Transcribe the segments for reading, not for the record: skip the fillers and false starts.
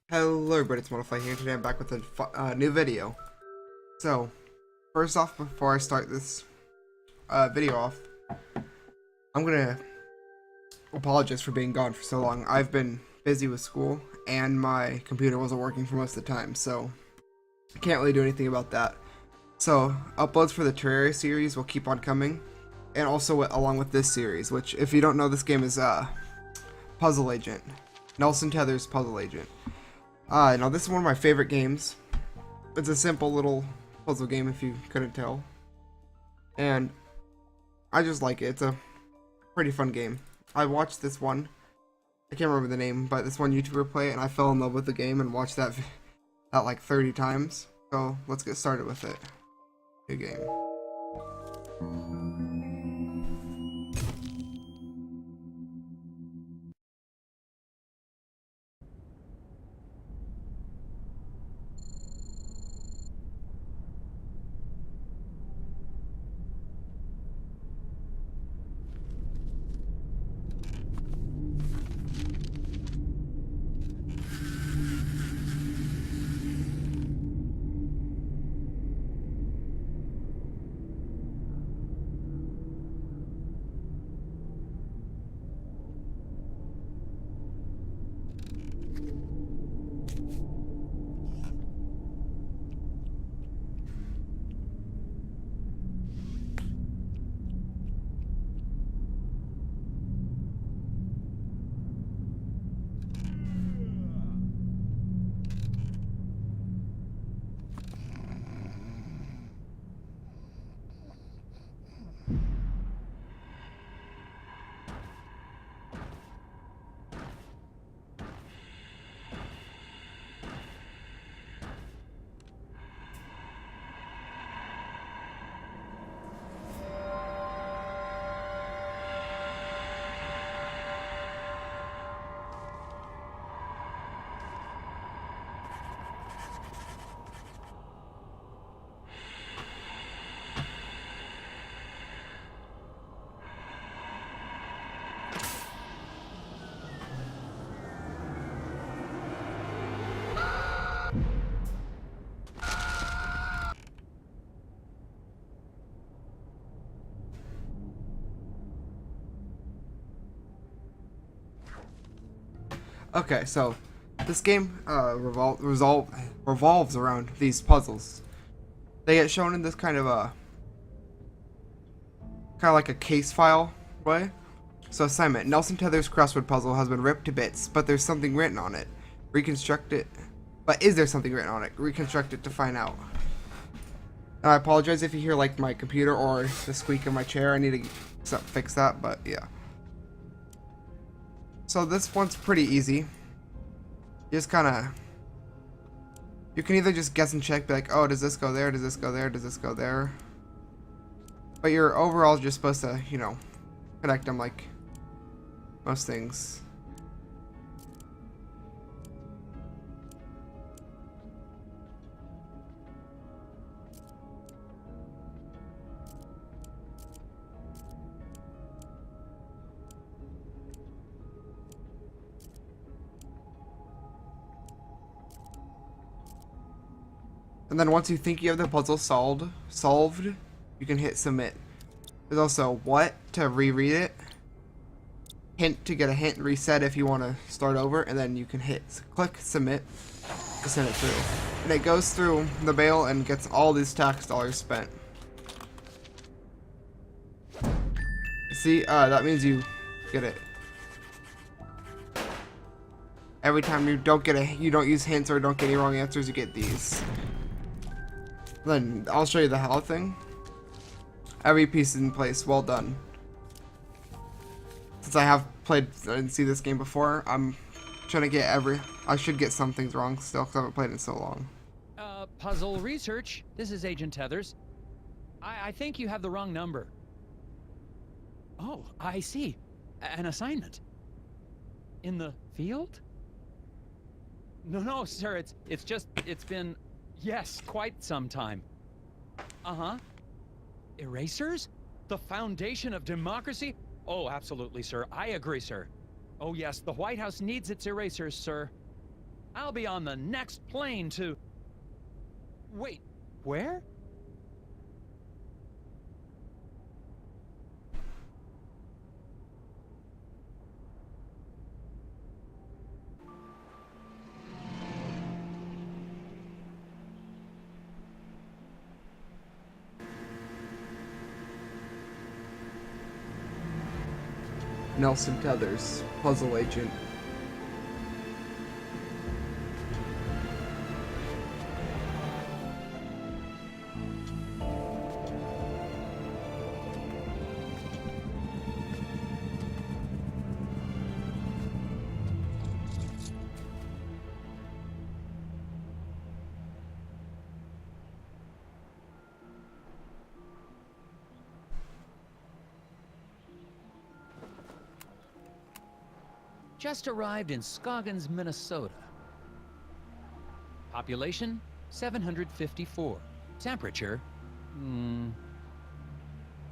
Hello everybody, it's Modify here. Today I'm back with a new video. So, first off, before I start this video off, I'm gonna apologize for being gone for so long. I've been busy with school, and my computer wasn't working for most of the time, so I can't really do anything about that. So, uploads for the Terraria series will keep on coming, and also along with this series, which, if you don't know, this game is Puzzle Agent. Nelson Tethers Puzzle Agent. Now this is one of my favorite games. It's a simple little puzzle game if you couldn't tell. And I just like it. It's a pretty fun game. I watched this one, I can't remember the name, but this one YouTuber play it, and I fell in love with the game and watched that like 30 times. So let's get started with it. New game. Okay, so this game revolves around these puzzles. They get shown in this kind of like a case file way. So assignment: Nelson Tethers crossword puzzle has been ripped to bits, but there's something written on it. Reconstruct it. But is there something written on it? Reconstruct it to find out. And I apologize if you hear like my computer or the squeak of my chair. I need to fix that, but yeah. So this one's pretty easy. You just you can either just guess and check, be like, oh, does this go there, does this go there, does this go there? But you're overall just supposed to, you know, connect them like most things. And then once you think you have the puzzle solved, you can hit submit. There's also what to reread it, hint to get a hint, reset if you want to start over, and then you can click submit to send it through. And it goes through the mail and gets all these tax dollars spent. See, that means you get it. Every time you don't use hints or don't get any wrong answers, you get these. Then I'll show you the how thing. Every piece is in place. Well done. Since I have played and see this game before, I'm trying to get I should get some things wrong still because I haven't played it in so long. Puzzle research. This is Agent Tethers. I think you have the wrong number. Oh, I see. An assignment. In the field? No, sir. It's been, yes, quite some time. Uh-huh. Erasers? The foundation of democracy? Oh, absolutely, sir. I agree, sir. Oh, yes, the White House needs its erasers, sir. I'll be on the next plane to... Wait, where? Nelson Tethers, puzzle agent. Just arrived in Scoggins, Minnesota. Population, 754. Temperature,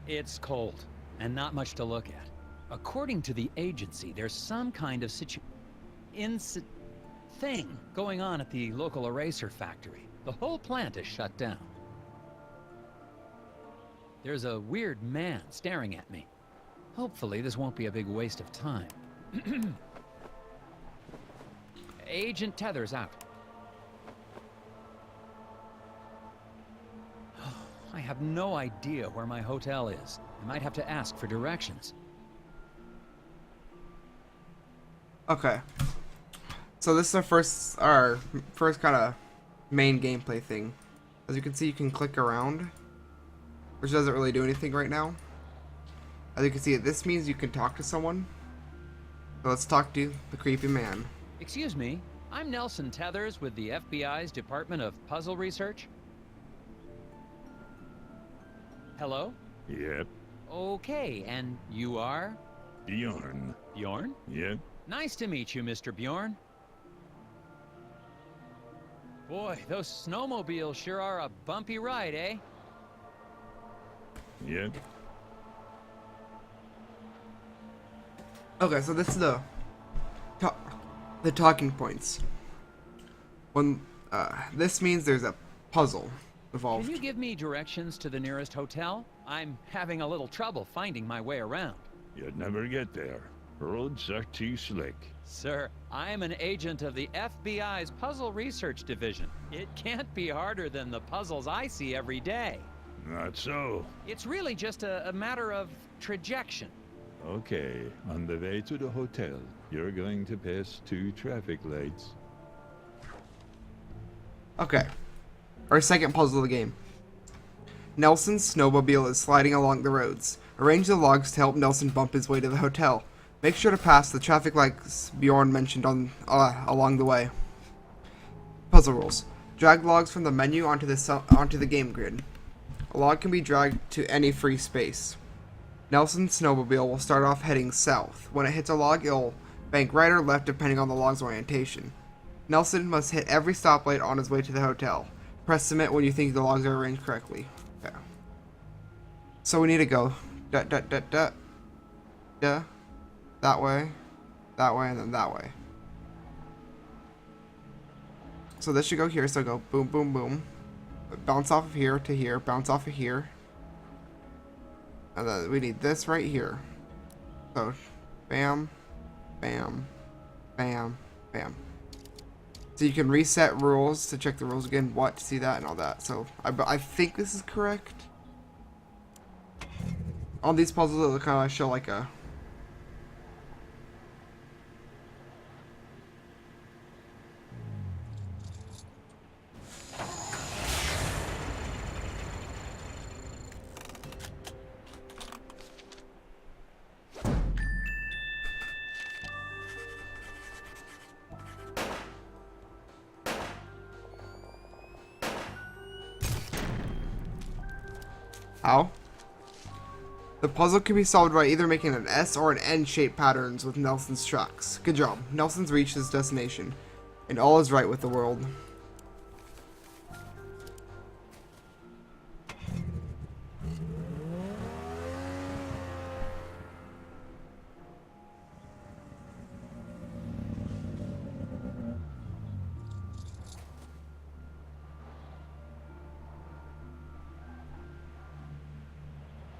it's cold, and not much to look at. According to the agency, there's some kind of thing going on at the local eraser factory. The whole plant is shut down. There's a weird man staring at me. Hopefully, this won't be a big waste of time. Agent Tethers out. I have no idea where my hotel is. I might have to ask for directions. Okay. So this is our first kind of main gameplay thing. As you can see, you can click around, which doesn't really do anything right now. As you can see, this means you can talk to someone. So let's talk to the creepy man. Excuse me, I'm Nelson Tethers with the FBI's Department of Puzzle Research. Hello? Yep. Okay, and you are? Bjorn. Bjorn? Yep. Nice to meet you, Mr. Bjorn. Boy, those snowmobiles sure are a bumpy ride, eh? Yep. Okay, so this is the talking points. When this means there's a puzzle involved. Can you give me directions to the nearest hotel? I'm having a little trouble finding my way around. You'd never get there. Roads are too slick. Sir, I'm an agent of the FBI's Puzzle Research Division. It can't be harder than the puzzles I see every day. Not so. It's really just a matter of trajection. Okay, on the way to the hotel, you're going to pass 2 traffic lights. Okay. Our second puzzle of the game. Nelson's snowmobile is sliding along the roads. Arrange the logs to help Nelson bump his way to the hotel. Make sure to pass the traffic lights Bjorn mentioned on along the way. Puzzle rules. Drag logs from the menu onto the game grid. A log can be dragged to any free space. Nelson's snowmobile will start off heading south. When it hits a log, it'll bank right or left depending on the log's orientation. Nelson must hit every stoplight on his way to the hotel. Press submit when you think the logs are arranged correctly. Okay. So we need to go that way, and then that way. So this should go here, so go boom, boom, boom. Bounce off of here to here, bounce off of here. And then we need this right here. So, bam, bam, bam, bam. So you can reset rules to check the rules again, what, to see that, and all that. So, I think this is correct. On these puzzles, it'll kind of show like a... How? The puzzle can be solved by either making an S or an N-shaped patterns with Nelson's tracks. Good job. Nelson's reached his destination, and all is right with the world.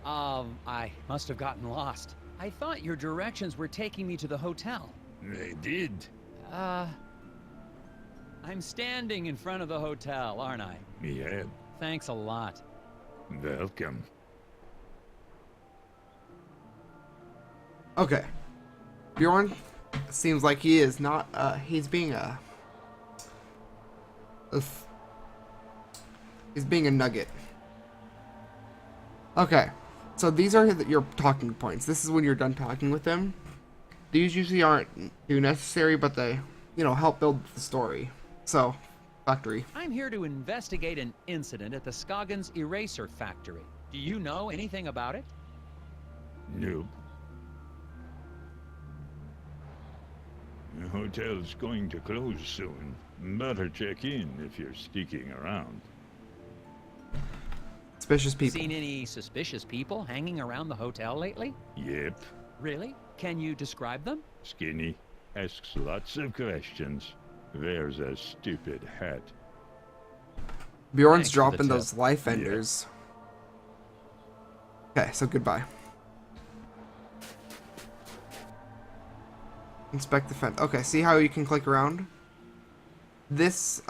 I must have gotten lost. I thought your directions were taking me to the hotel. They did. I'm standing in front of the hotel, aren't I? Yeah, Thanks a lot. welcome. Okay. Bjorn seems like he is not, he's being he's being a nugget. Okay. So these are your talking points. This is when you're done talking with them. These usually aren't too necessary, but they, help build the story. So, factory. I'm here to investigate an incident at the Scoggins Eraser Factory. Do you know anything about it? Nope. The hotel's going to close soon. Better check in if you're sticking around. Suspicious people. Seen any suspicious people hanging around the hotel lately? Yep. Really? Can you describe them? Skinny. Asks lots of questions. Wears a stupid hat. Bjorn's Thanks for the dropping tip. those life enders. Okay, so goodbye. Inspect the fence. Okay, see how you can click around? This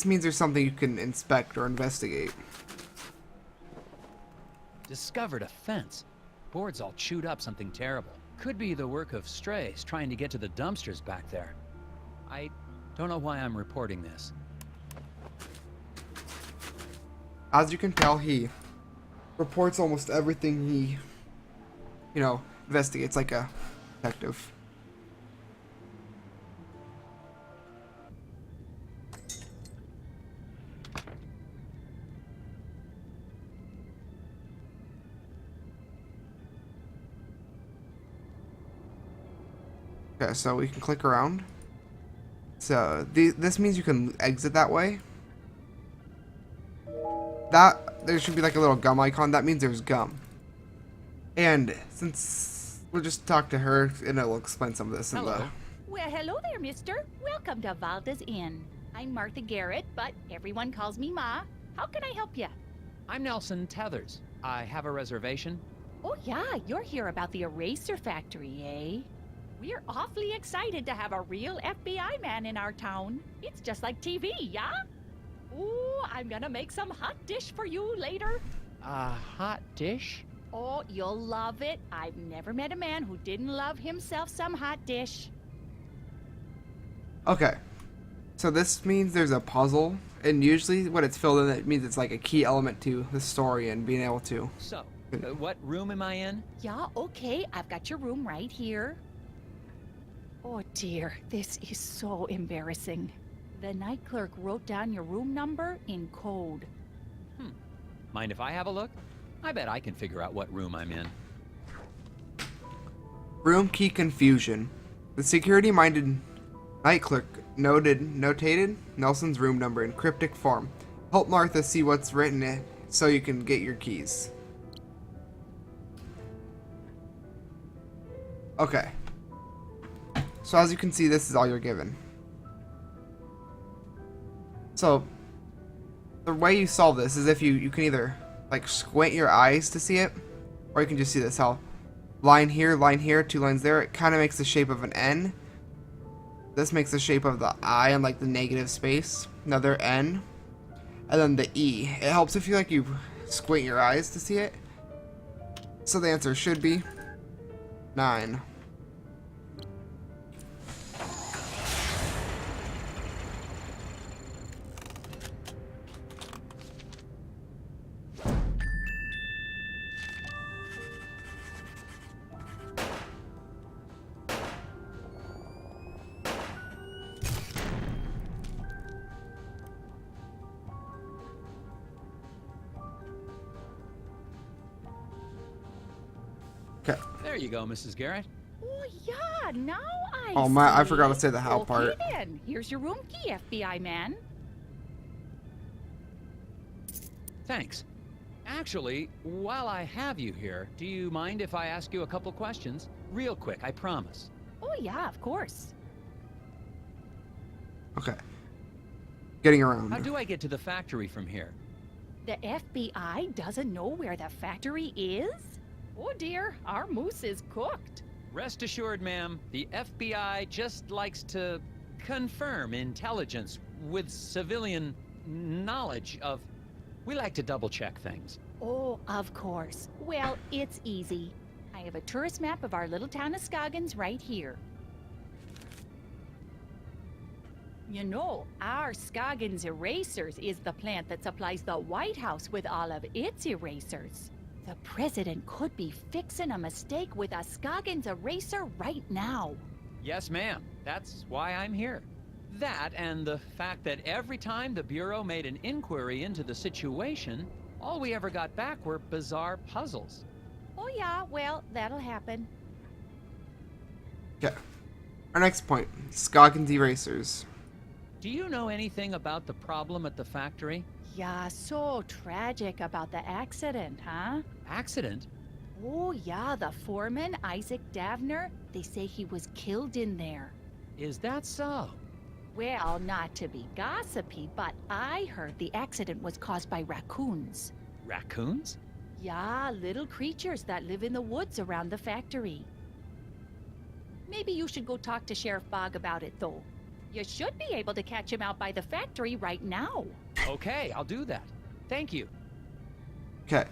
means there's something you can inspect or investigate. Discovered a fence. Board's all chewed up, something terrible. Could be the work of strays trying to get to the dumpsters back there. I don't know why I'm reporting this. As you can tell, he reports almost everything he, investigates like a detective. Okay, so we can click around. So this means you can exit that way. There should be like a little gum icon. That means there's gum. And since we'll just talk to her and it'll explain some of this in Hello. the. Well, hello there, mister. Welcome to Valda's Inn. I'm Martha Garrett, but everyone calls me Ma. How can I help you? I'm Nelson Tethers. I have a reservation. Oh, yeah, you're here about the Eraser Factory, eh? We're awfully excited to have a real FBI man in our town. It's just like TV, yeah? Ooh, I'm gonna make some hot dish for you later. A hot dish? Oh, you'll love it. I've never met a man who didn't love himself some hot dish. Okay. So this means there's a puzzle, and usually when it's filled in, it means it's like a key element to the story and being able to. So, what room am I in? Yeah, okay, I've got your room right here. Oh dear, this is so embarrassing. The night clerk wrote down your room number in code. Mind if I have a look? I bet I can figure out what room I'm in. Room key confusion. The security-minded night clerk notated Nelson's room number in cryptic form. Help Martha see what's written in it so you can get your keys. Okay. So as you can see, this is all you're given. So the way you solve this is if you can either like squint your eyes to see it, or you can just see this, how line here, 2 lines there, it kind of makes the shape of an N. This makes the shape of the I and like the negative space, another N, and then the E. It helps if you squint your eyes to see it. So the answer should be 9. Okay. There you go, Mrs. Garrett. Oh yeah, now I Oh my, I see. forgot to say the how Okay, part. then, here's your room key, FBI man. Thanks. Actually, while I have you here, do you mind if I ask you a couple questions? Real quick, I promise. Oh yeah, of course. Okay. Getting How around. do I get to the factory from here? The FBI doesn't know where the factory is? Oh dear, our moose is cooked. Rest assured, ma'am, the FBI just likes to confirm intelligence with civilian knowledge of... We like to double-check things. Oh, of course. Well, it's easy. I have a tourist map of our little town of Scoggins right here. You know, our Scoggins Erasers is the plant that supplies the White House with all of its erasers. The president could be fixing a mistake with a Scoggins eraser right now. Yes, ma'am. That's why I'm here. That and the fact that every time the Bureau made an inquiry into the situation, all we ever got back were bizarre puzzles. Oh yeah, well, that'll happen. Okay. Our next point, Scoggins erasers. Do you know anything about the problem at the factory? Yeah, so tragic about the accident, huh? Accident? Oh yeah, the foreman, Isaac Davner, they say he was killed in there. Is that so? Well, not to be gossipy, but I heard the accident was caused by raccoons. Raccoons? Yeah, little creatures that live in the woods around the factory. Maybe you should go talk to Sheriff Bog about it, though. You should be able to catch him out by the factory right now. Okay, I'll do that. Thank you. Okay.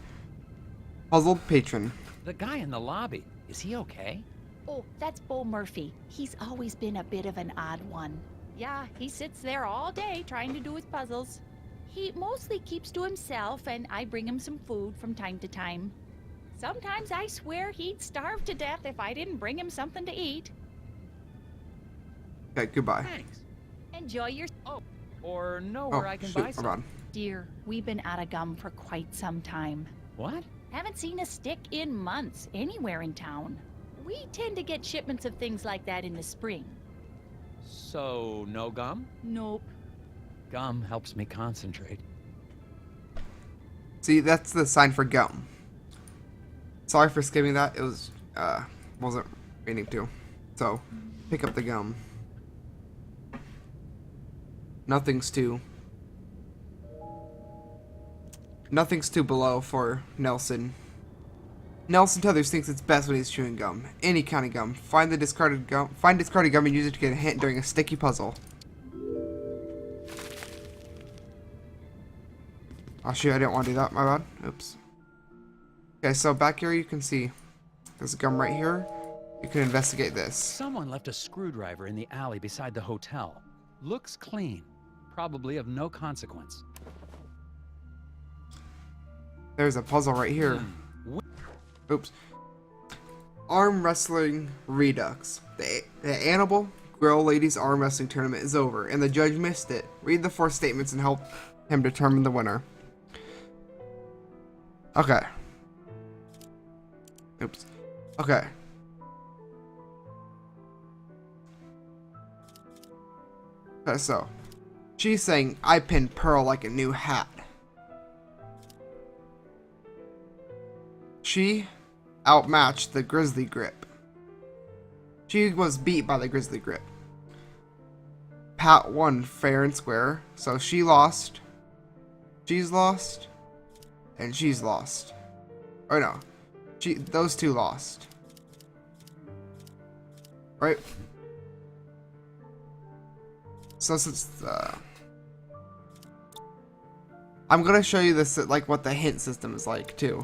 Puzzled patron. The guy in the lobby, is he okay? Oh, that's Bo Murphy. He's always been a bit of an odd one. Yeah, he sits there all day trying to do his puzzles. He mostly keeps to himself, and I bring him some food from time to time. Sometimes I swear he'd starve to death if I didn't bring him something to eat. Okay, goodbye. Thanks. Enjoy your... Or know where I can buy hold some. on. Dear, we've been out of gum for quite some time. What? Haven't seen a stick in months anywhere in town. We tend to get shipments of things like that in the spring. So, no gum? Nope. Gum helps me concentrate. See, that's the sign for gum. Sorry for skipping that. It was, wasn't meaning to. So, pick up the gum. Nothing's too below for Nelson. Nelson Tethers thinks it's best when he's chewing gum. Any kind of gum. Find discarded gum and use it to get a hint during a sticky puzzle. Oh shoot, I didn't want to do that, my bad. Oops. Okay, so back here you can see there's a gum right here. You can investigate this. Someone left a screwdriver in the alley beside the hotel. Looks clean. Probably of no consequence. There's a puzzle right here. Oops. Arm wrestling redux. The Annabelle Grill Ladies Arm Wrestling Tournament is over, and the judge missed it. Read the 4 statements and help him determine the winner. Okay. Oops. Okay. Okay, so she's saying I pinned Pearl like a new hat. She outmatched the Grizzly Grip. She was beat by the Grizzly Grip. Pat won fair and square, so she lost. She's lost. And she's lost. Or no. Those two lost. Right? So since I'm gonna show you this, like what the hint system is like too.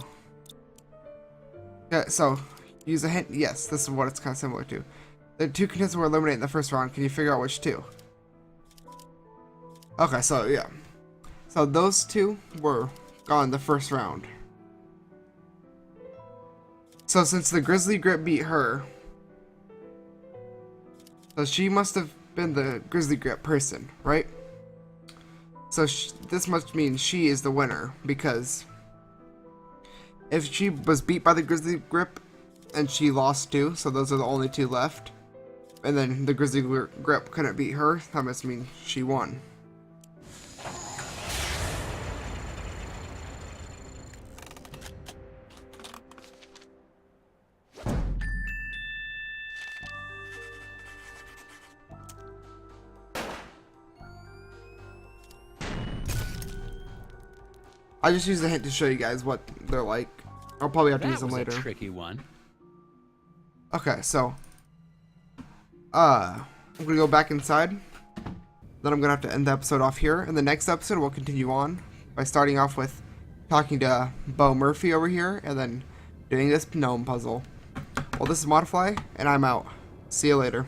Okay, so use a hint. Yes, this is what it's kind of similar to. The 2 contestants were eliminated in the first round. Can you figure out which 2? Okay, so yeah. So those 2 were gone in the first round. So since the Grizzly Grip beat her, so she must have been the Grizzly Grip person, right? So this must mean she is the winner, because if she was beat by the Grizzly Grip and she lost 2, so those are the only 2 left, and then the Grizzly Grip couldn't beat her, that must mean she won. I just used the hint to show you guys what they're like. I'll probably have to use That them was later. a tricky one. Okay, so I'm gonna go back inside. Then I'm gonna have to end the episode off here. In the next episode, we'll continue on by starting off with talking to Bo Murphy over here, and then doing this gnome puzzle. Well, this is Modify, and I'm out. See you later.